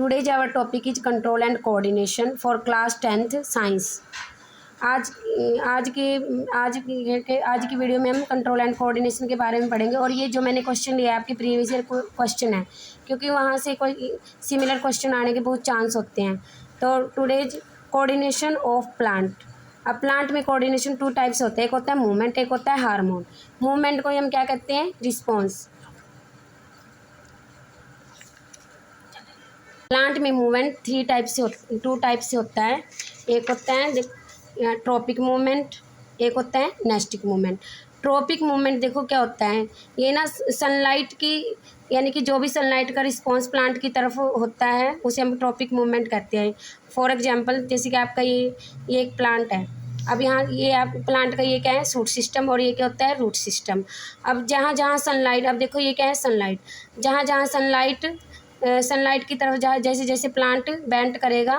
Today's our topic is control and coordination for class 10th science. आज आज की video में हम कंट्रोल एंड कोऑर्डिनेशन के बारे में पढ़ेंगे। और ये जो मैंने क्वेश्चन लिया है आपके प्रीवियस ईयर क्वेश्चन है, क्योंकि वहाँ से कोई सिमिलर क्वेश्चन आने के बहुत चांस होते हैं। तो टुडेज कोऑर्डिनेशन ऑफ प्लांट। अब प्लांट में कोऑर्डिनेशन टू टाइप्स होते हैं, एक होता है मूवमेंट, एक होता है हार्मोन। मूवमेंट को हम क्या कहते हैं? रिस्पॉन्स। प्लांट में मूवमेंट टू टाइप से होता है। एक होता है ट्रॉपिक मूवमेंट, एक होता है नेस्टिक मूवमेंट। ट्रॉपिक मूवमेंट देखो क्या होता है, ये ना सनलाइट की, यानी कि जो भी सनलाइट का रिस्पॉन्स प्लांट की तरफ होता है उसे हम ट्रॉपिक मूवमेंट कहते हैं। फॉर एग्जांपल जैसे कि आपका ये एक प्लांट है। अब यहाँ ये आप प्लांट का ये क्या है? शूट सिस्टम, और ये क्या होता है? Root system. अब जहाँ जहाँ सनलाइट, अब देखो ये क्या है? सनलाइट। जहाँ जहाँ सनलाइट की तरफ जैसे जैसे प्लांट बेंट करेगा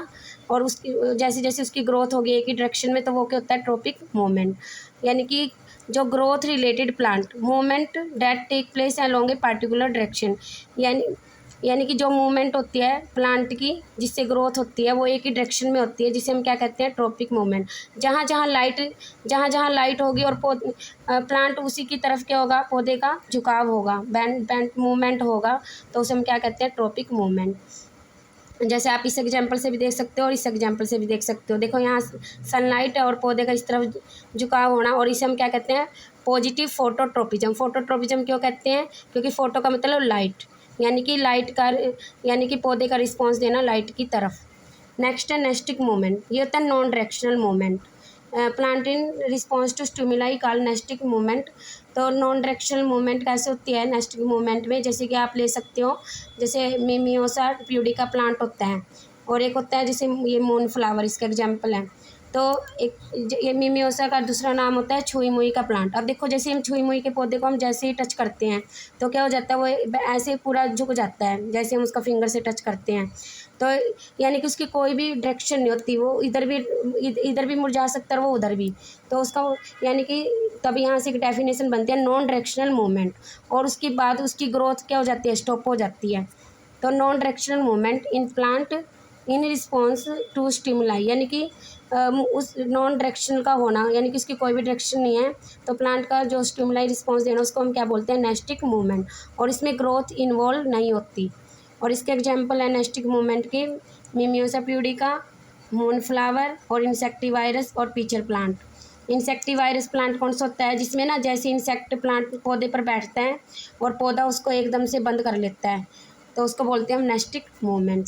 और उसकी जैसे जैसे उसकी ग्रोथ होगी एक ही डायरेक्शन में, तो वो क्या होता है? Tropic movement. यानी कि जो growth related plant movement that take place along a particular direction, यानी कि जो मूवमेंट होती है प्लांट की, जिससे ग्रोथ होती है वो एक ही डायरेक्शन में होती है, जिसे हम क्या कहते हैं? Tropic movement. जहाँ जहाँ लाइट होगी और प्लांट उसी की तरफ क्या होगा? पौधे का झुकाव होगा, बेंट मूवमेंट होगा, तो उसे हम क्या कहते हैं? Tropic movement. जैसे आप इस एग्जाम्पल से भी देख सकते हो और इस एग्जाम्पल से भी देख सकते हो। देखो यहाँ सनलाइट है और पौधे का इस तरफ झुकाव होना, और इसे हम क्या कहते हैं? Positive phototropism. फोटोट्रोपिज्म क्यों कहते हैं? क्योंकि फोटो का मतलब लाइट, यानी कि पौधे का रिस्पॉन्स देना लाइट की तरफ। नेक्स्ट है नेस्टिक मूवमेंट। ये होता है non directional movement. Plant in response to stimuli call nastic movement. तो नॉन डायरेक्शनल मूवमेंट कैसे होती है नेस्टिक मूवमेंट में? जैसे कि आप ले सकते हो, जैसे मिमियोसा प्यूडिका प्लांट होता है, और एक होता है जैसे ये मून फ्लावर, इसका एग्जाम्पल है। तो ये मिमियोसा का दूसरा नाम होता है छुई मुई का प्लांट। अब देखो जैसे हम छुई मुई के पौधे को हम जैसे ही टच करते हैं तो क्या हो जाता है? वो ऐसे पूरा झुक जाता है जैसे हम उसका फिंगर से टच करते हैं। तो यानी कि उसकी कोई भी डायरेक्शन नहीं होती, वो इधर भी मुड़ जा सकता है और वो उधर भी। तो उसका यानी कि तब यहाँ से एक डेफिनेशन बनती है नॉन डायरेक्शनल मूवमेंट, और उसके बाद उसकी ग्रोथ क्या हो जाती है? स्टॉप हो जाती है। तो non directional movement in plant in response to stimuli, यानी कि उस नॉन डायरेक्शन का होना, यानी कि उसकी कोई भी डायरेक्शन नहीं है, तो प्लांट का जो स्टिमुलाई रिस्पॉन्स देना उसको हम क्या बोलते हैं? Nastic movement. और इसमें ग्रोथ इन्वॉल्व नहीं होती। और इसके एग्जाम्पल है नेस्टिक मूवमेंट के मिमियोसा प्यूडिका, मून फ्लावर और इंसेक्टिवायरस और पीचर प्लांट। इंसेक्टिवायरस प्लांट कौन सा होता है? जिसमें ना जैसे इंसेक्ट प्लांट पौधे पर बैठता है और पौधा उसको एकदम से बंद कर लेता है, तो उसको बोलते हैं हम नेस्टिक मूवमेंट।